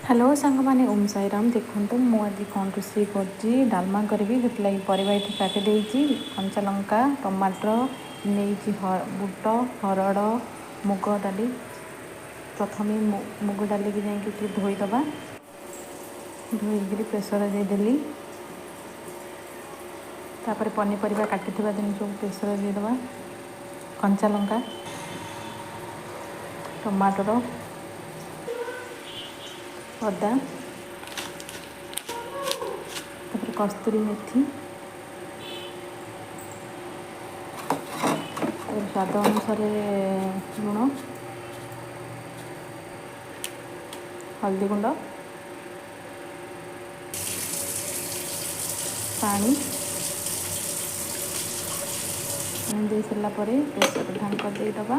Hello सांग मैंने ओम साईराम देखो मु आज कौन रोषे कर डालमा करी से परिवा ये काटी देती कंचा लंका टमाटर नहीं बुट हरड़ मुग डाली प्रथम मुग डाली की जाकि धोईदबा धोईक प्रेसर देदेली तापर पनीपरिया काटी दिन सब प्रेसर देदबा कंचा लंका टमाटर अदा तापर कस्तूरी मेथी स्वाद अनुसार लुण हल्दी गुंड पानी दे सारापर प्रेसर ढांक देदबा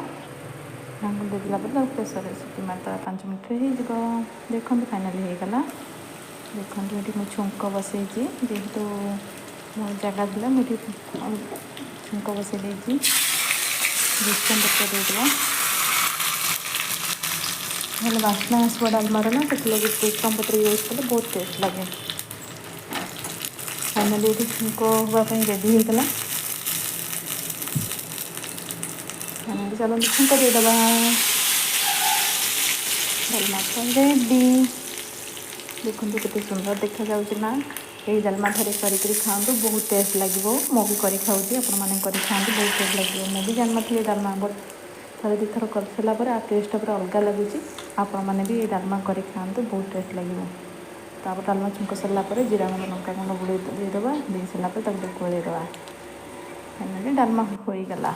ढांक देदेला प्रेसर सीटी मारदा 5 मिनट हो देखो फाइनाली होगला देखो ये मुझे छुंक बसई जेहेतु मो जगह था मुझे छुंक बसई भूषण पत्र देदेला भले बास्ना आसवा डालमार ना से भूषण पत्र यूज कले बहुत टेस्ट लगे फाइनाली ये छुंक हाँपाई रेडी होगला फाइनाली चलो छुंक देदबा डालमा रेडी देखो केते सुंदर देखा जाऊना ये डालमा थे कर खाऊँ बहुत टेस्ट लगे मु भी कर खाऊँ आपने कर खाऊँ बहुत टेस्ट लगे मुझे जान नी डालमा बट थे दी थर कर सारापर आ टेस्ट पूरा अलग लगुच आपण मैंने भी ये डालमा कर खाऊँ बहुत टेस्ट लगे तापर डालमा छुंक सारापर जीरा गुंड लंका गुंड गुड़े देदबा दे सारापर गोलेदबा फाइनाली डालमा हो गला।